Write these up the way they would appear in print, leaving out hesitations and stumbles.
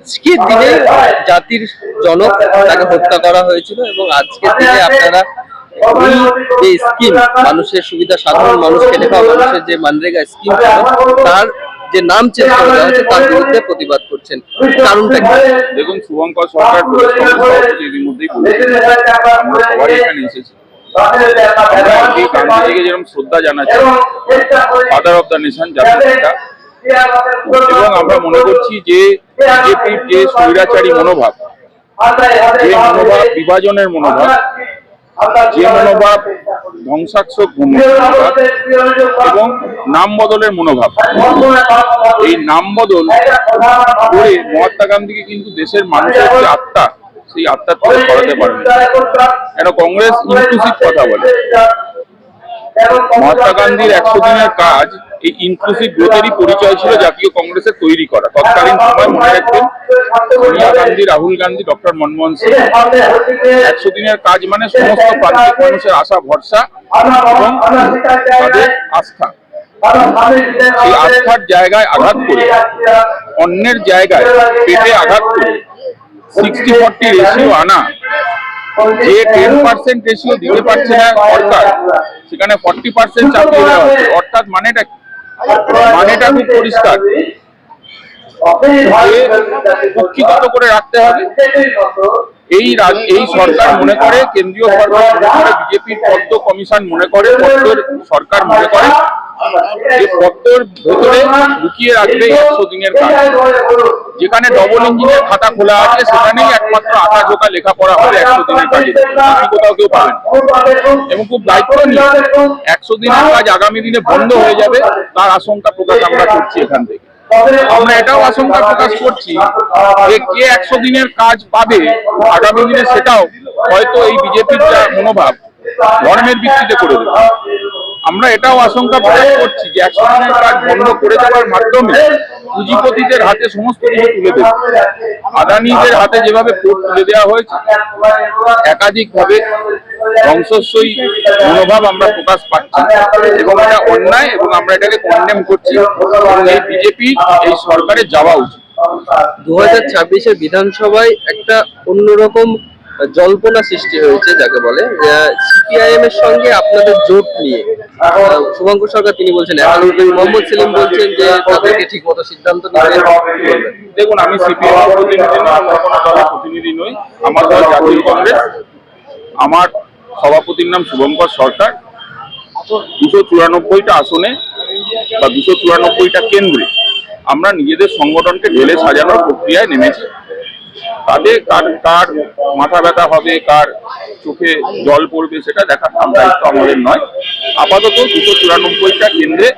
আজকের দিনে জাতির জনক তাকে হত্যা করা হয়েছিল এবং আজকের দিনে আপনারা এই যে স্কিম মানুষের সুবিধা, সাধারণ মানুষ খেটে খাওয়া মানুষের যে মানরেগা স্কিম তার যে নাম চেঞ্জ করে দেওয়া হচ্ছে তার বিরুদ্ধে প্রতিবাদ করছেন, কারণটা কি? দেখুন, শুভঙ্কর সরকার ইতিমধ্যেই আমরা সবাই এখানে এসেছি। গান্ধীজিকে যেরকম শ্রদ্ধা জানাচ্ছি, ফাদার অফ দ্য নেশন, জাতির পিতা, এবং আমরা মনে করছি যে বিজেপির যে স্বৈরাচারী মনোভাব, যে মনোভাব বিভাজনের মনোভাব, যে মনোভাব ধ্বংসাত্মক মনোভাব এবং নাম বদলের মনোভাব, এই নাম বদল করে মহাত্মা গান্ধীকে কিন্তু দেশের মানুষের যে আত্মা, সেই আত্মার থেকে সরাতে পারবে। কেন কংগ্রেস ইনক্লুসিভ কথা বলে? মহাত্মা গান্ধীর 100 দিনের কাজ এই ইনক্লুসিভ গ্রোথেরই পরিচয় ছিল জাতীয় কংগ্রেসের তৈরি করা। তৎকালীন সময় মনে রাখবেন, সোনিয়া গান্ধী, রাহুল গান্ধী, ডক্টর মনমোহন সিং, 100 দিনের কাজ মানে সমস্ত প্রান্তিক মানুষের আশা ভরসা এবং তাদের আস্থা। এই আস্থার জায়গায় আঘাত করে, অন্যের জায়গায় পেটে আঘাত করে 60-40 রেশিও আনা, যে 10% রেশিও দিতে পারছে না সরকার, সেখানে 40% চাপিয়ে দেওয়া হচ্ছে। অর্থাৎ মানেটা খুব পরিষ্কার, কক্ষিগত করে রাখতে হবে। এই সরকার মনে করে, কেন্দ্রীয় সরকার মনে করে, বিজেপির পদ্ম কমিশন মনে করে, পদ্মের সরকার মনে করে যে পদ্মের ভেতরে লুকিয়ে রাখবে 100 দিনের কাজ। যেখানে ডবল ইঞ্জিনের খাতা খোলা আছে, সেখানেই একমাত্র আঁকা ঝোঁকা লেখাপড়া হবে 100 দিনের কাজে, বাকি কোথাও কেউ পাবেন। এবং খুব দায়িত্ব নিয়ে 100 দিনের কাজ আগামী দিনে বন্ধ হয়ে যাবে, তার আশঙ্কা প্রকাশ আমরা করছি এখান থেকে। আমরা এটাও আশঙ্কা প্রকাশ করছি যে কে 100 দিনের কাজ পাবে আগামী দিনে, সেটাও হয়তো এই বিজেপির যা মনোভাব ধর্মের ভিত্তিতে করে দেবে। আমরা এটাও আশঙ্কা প্রকাশ করছি যে 100 দিনের কাজ বন্ধ করে দেওয়ার মাধ্যমে পুঁজিপতিদের হাতে সমস্ত কিছু তুলে দেবে। আদানিদের হাতে যেভাবে পোর্ট তুলে দেওয়া হয়েছে, একাধিকভাবে ধ্বংসস্বই মনোভাব আমরা প্রকাশ পাচ্ছি এবং এটা অন্যায়, এবং আমরা এটাকে কন্ডেম করছি। এই বিজেপি, এই সরকারের যাওয়া উচিত। 2026-এর বিধানসভায় একটা অন্যরকম জল্পনা সৃষ্টি হয়েছে, যাকে বলে সিপিআইএম এর সঙ্গে আপনাদের জোট নিয়ে। শুভঙ্কর সরকার তিনি বলছেন, মোহাম্মদ সেলিম বলছেন যে তাদেরকে ঠিক মতো সিদ্ধান্ত নিতে। দেখুন, আমি সিপিআইএম প্রতিনিধি নই, আমরা কোনো দলের প্রতিনিধি নই। আমার দল জাতীয় কংগ্রেস, আমার সভাপতির নাম শুভঙ্কর সরকার। 294টা আসনে বা 294টা কেন্দ্রে আমরা নিজেদের সংগঠনকে ঢেলে সাজানোর প্রক্রিয়ায় নেমেছি। তাদের কার মাথা ব্যথা হবে, কার চোখে জল পড়বে, সেটা দেখার দায়িত্ব আমাদের নয়। আপাতত 294টা কেন্দ্রে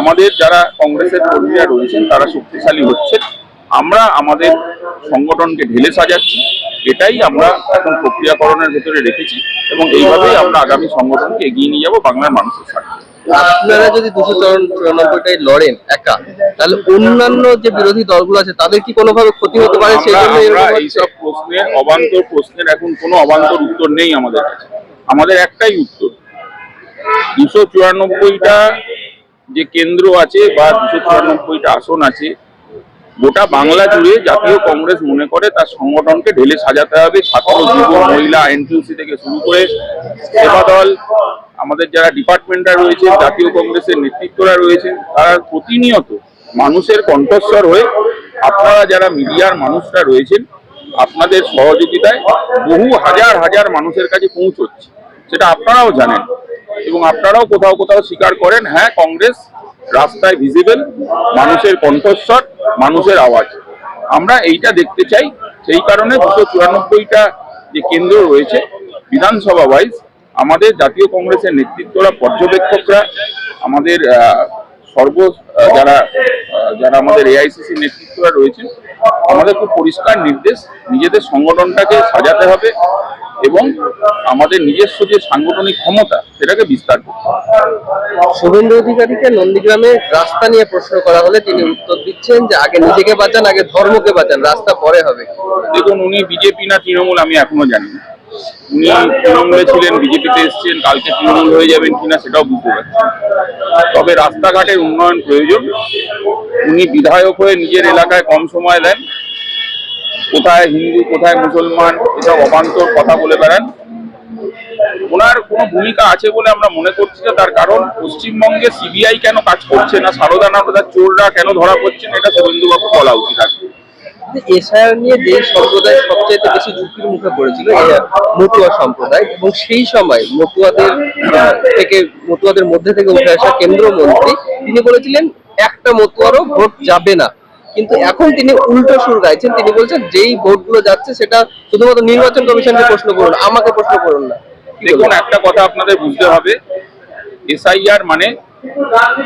আমাদের যারা কংগ্রেসের কর্মীরা রয়েছেন তারা শক্তিশালী হচ্ছেন। আমরা আমাদের সংগঠনকে ঢেলে সাজাচ্ছি, এটাই আমরা এখন প্রক্রিয়াকরণের ভেতরে রেখেছি এবং এইভাবেই আমরা আগামী সংগঠনকে এগিয়ে নিয়ে যাবো বাংলার মানুষের সাথে। আপনারা যদি 294টাই লড়েন একা, তাহলে অন্যান্য যে বিরোধী দলগুলো আছে তাদের কি কোনোভাবে ক্ষতি হতে পারে? সেই জন্য এইসব প্রশ্নের, অবান্তর প্রশ্নের এখন কোনো অবান্তর উত্তর নেই আমাদের কাছে। আমাদের একটাই উত্তর, 294টা যে কেন্দ্র আছে বা 294টা আসন আছে, গোটা বাংলা জুড়ে জাতীয় কংগ্রেস মনে করে তার সংগঠনকে ঢেলে সাজাতে হবে। ছাত্র, যুব, মহিলা, এনটিইউসি থেকে শুরু করে সেবা দল, আমাদের যারা ডিপার্টমেন্টরা রয়েছে, জাতীয় কংগ্রেসের নেতৃত্বরা রয়েছেন, তারা প্রতিনিয়ত মানুষের কণ্ঠস্বর হয়ে, আপনারা যারা মিডিয়ার মানুষরা রয়েছেন, আপনাদের সহযোগিতায় বহু হাজার হাজার মানুষের কাছে পৌঁছচ্ছে, সেটা আপনারাও জানেন এবং আপনারাও কোথাও কোথাও স্বীকার করেন। হ্যাঁ, কংগ্রেস রাস্তায় ভিজিবল, মানুষের কণ্ঠস্বর, মানুষের আওয়াজ। আমরা এইটা দেখতে চাই। সেই কারণে 294টা যে কেন্দ্র রয়েছে বিধানসভা ওয়াইজ, আমাদের জাতীয় কংগ্রেসের নেতৃত্বরা, পর্যবেক্ষকরা, আমাদের যারা আমাদের এআইসিসি নেতৃত্বরা রয়েছেন, আমাদের খুব পরিষ্কার নির্দেশ, নিজেদের সংগঠনটাকে সাজাতে হবে এবং আমাদের নিজস্ব যে সাংগঠনিক ক্ষমতা সেটাকে বিস্তার করতে হবে। শুভেন্দু অধিকারীকে নন্দীগ্রামে রাস্তা নিয়ে প্রশ্ন করা হলে তিনি উত্তর দিচ্ছেন যে আগে নিজেকে বাঁচান, আগে ধর্মকে বাঁচান, রাস্তা পরে হবে। দেখুন, উনি বিজেপি না তৃণমূল আমি এখনো জানি না। উনি তৃণমূলে ছিলেন, বিজেপিতে এসছেন, কালকে তৃণমূল হয়ে যাবেন কিনা সেটাও বুঝতে পারছি। তবে রাস্তাঘাটের উন্নয়ন প্রয়োজন। উনি বিধায়ক হয়ে নিজের এলাকায় কম সময় দেন, কোথায় হিন্দু কোথায় মুসলমান এসব অবান্তর কথা বলে বেড়ান। ওনার কোনো ভূমিকা আছে বলে আমরা মনে করছি না। তার কারণ পশ্চিমবঙ্গে সিবিআই কেন কাজ করছে না, সারদা নারদার চোররা কেন ধরা পড়ছে না, এটা শুভেন্দুবাবু বলা উচিত আছে। এসআইআর নিয়ে যে সম্প্রদায় সবচেয়ে বেশি ঝুঁকির মুখে পড়েছিল এই মতুয়া সম্প্রদায়, এবং সেই সময় মতুয়াদের মধ্যে থেকে উঠে আসা কেন্দ্রমন্ত্রী তিনি বলেছিলেন একটা মতুয়ারও ভোট যাবে না। কিন্তু এখন তিনি উল্টো সুর গাইছেন, তিনি বলছেন যেই ভোটগুলো যাচ্ছে সেটা শুধুমাত্র নির্বাচন কমিশনকে প্রশ্ন করুন, আমাকে প্রশ্ন করুন না। দেখুন, একটা কথা আপনাদের বুঝতে হবে, এসআইআর মানে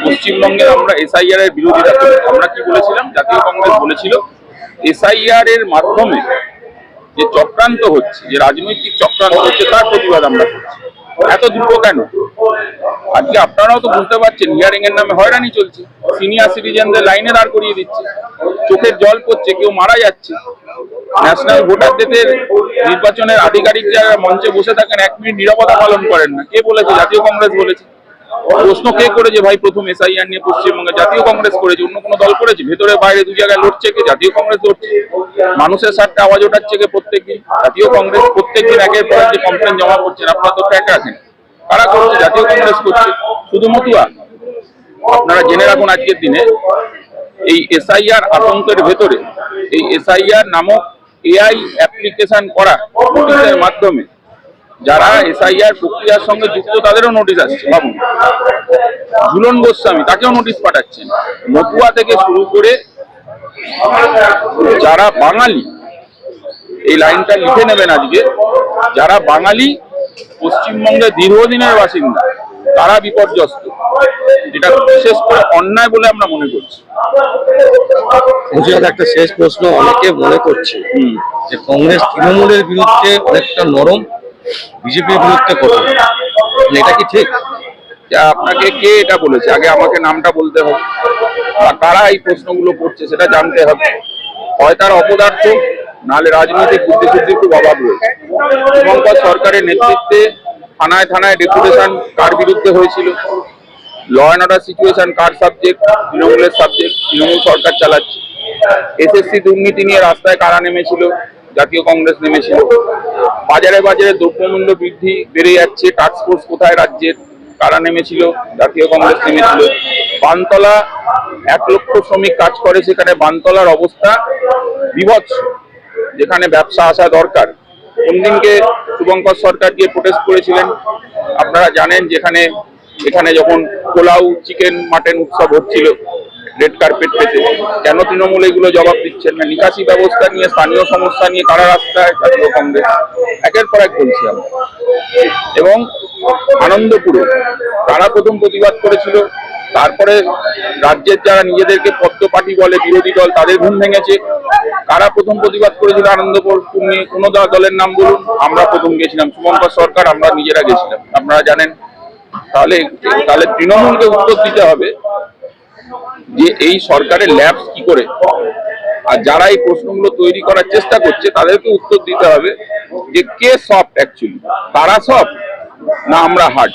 পশ্চিমবঙ্গে আমরা এসআইআর এর বিরোধিতা করি। আমরা কি বলেছিলাম, জাতীয় কংগ্রেস বলেছিল এসআইআর এর মাধ্যমে যে চক্রান্ত হচ্ছে, যে রাজনৈতিক চক্রান্ত হচ্ছে, তার প্রতিবাদ আমরা করছি। এত দ্রুত কেন? আজকে আপনারাও তো বুঝতে পারছেন, হিয়ারিং এর নামে হয়রানি চলছে, সিনিয়র সিটিজেনদের লাইনে দাঁড় করিয়ে দিচ্ছে, চোখের জল পড়ছে, কেউ মারা যাচ্ছে। ন্যাশনাল ভোটারদের নির্বাচনের আধিকারিক যারা মঞ্চে বসে থাকেন 1 মিনিট নিরাপত্তা পালন করেন না। কে বলেছে? জাতীয় কংগ্রেস বলেছে। প্রশ্ন কে করেছে ভাই? প্রথম এসআইআর নিয়ে পশ্চিমবঙ্গে জাতীয় কংগ্রেস করেছে, অন্য কোনো দল করেছে? ভেতরে বাইরে দু জায়গায় লড়ছে কে? জাতীয় কংগ্রেস লড়ছে। মানুষের স্বার্থে আওয়াজ ওঠাচ্ছে কে? প্রত্যেকদিন জাতীয় কংগ্রেস। প্রত্যেকদিন একের পর এক যে কমপ্লেন জমা করছেন, আপনারা তো ট্র্যাক রাখেন, কারা করছে? জাতীয় কংগ্রেস করছে। শুধু মতুয়া? আপনারা জেনে রাখুন, আজকের দিনে এই এসআইআর আতঙ্কের ভেতরে এই এসআইআর নামক এআই অ্যাপ্লিকেশন করা নোটিশের মাধ্যমে যারা এসআইআর প্রক্রিয়ার সঙ্গে যুক্ত তাদেরও নোটিশ আসছে। ভাবুন, ঝুলন গোস্বামী, তাকেও নোটিশ পাঠাচ্ছেন। মতুয়া থেকে শুরু করে যারা বাঙালি, এই লাইনটা লিখে নেবেন আজকে, যারা বাঙালি পশ্চিমবঙ্গের দীর্ঘদিনের বাসিন্দা তারা বিপর্যস্ত, যেটা বিশেষ করে অন্যায় বলে আমরা মনে করছি। একটা শেষ প্রশ্ন, অনেকে মনে করছে যে কংগ্রেস তৃণমূলের বিরুদ্ধে অনেকটা নরম, বিজেপির বিরুদ্ধে কঠোর, এটা কি ঠিক? আপনাকে কে এটা বলেছে? আগে আমাকে নামটা বলতে হবে, আর কারা এই প্রশ্নগুলো করছে সেটা জানতে হবে। হয় তার অপদার্থ, নাহলে রাজনৈতিক বুদ্ধিশুদ্ধির খুব অভাব রয়েছে। শুভঙ্কর সরকারের নেতৃত্বে থানায় থানায় ডেপুটেশন কার বিরুদ্ধে হয়েছিল? ল অ্যান্ড অর্ডার সিচুয়েশন কার সাবজেক্ট? তৃণমূলের সাবজেক্ট। তৃণমূল সরকার চালাচ্ছে। এসএসসি দুর্নীতি নিয়ে রাস্তায় কারা নেমেছিল? জাতীয় কংগ্রেস নেমেছিল। বাজারে বাজারে দ্রব্যমূল্য বৃদ্ধি বেড়ে যাচ্ছে, টাস্কফোর্স কোথায় রাজ্যের? কারা নেমেছিল? জাতীয় কংগ্রেস নেমেছিল। বানতলা 1 লক্ষ শ্রমিক কাজ করে, সেখানে বানতলার অবস্থা বিভৎস, যেখানে ব্যবসা আসা দরকার। কোন দিনকে শুভঙ্কর সরকার গিয়ে প্রোটেস্ট করেছিলেন আপনারা জানেন, এখানে যখন পোলাও চিকেন মাটন উৎসব হচ্ছিল রেড কার্পেট পেতে। কেন তৃণমূল এগুলো জবাব দিচ্ছেন না? নিকাশি ব্যবস্থা নিয়ে, স্থানীয় সমস্যা নিয়ে কারা রাস্তায়? জাতীয় কংগ্রেস। একের পর এক বলছি আমরা। এবং আনন্দপুরে তারা প্রথম প্রতিবাদ করেছিল, তারপরে রাজ্যের যারা নিজেদেরকে পদ্ম পার্টি বলে বিরোধী দল, তাদের ঘুম ভেঙেছে। কারা প্রথম প্রতিবাদ করেছিল আনন্দপুর নিয়ে? কোনো দলের নাম বলুন। আমরা প্রথম গেছিলাম, শুভঙ্কর সরকার, আমরা নিজেরা গেছিলাম, আপনারা জানেন। তাহলে তৃণমূলকে উত্তর দিতে হবে যে এই সরকারের ল্যাবস কি করে, আর যারা এই প্রশ্নগুলো তৈরি করার চেষ্টা করছে তাদেরকে উত্তর দিতে হবে যে কে সফট অ্যাকচুয়ালি, তারা সফট না আমরা হার্ড।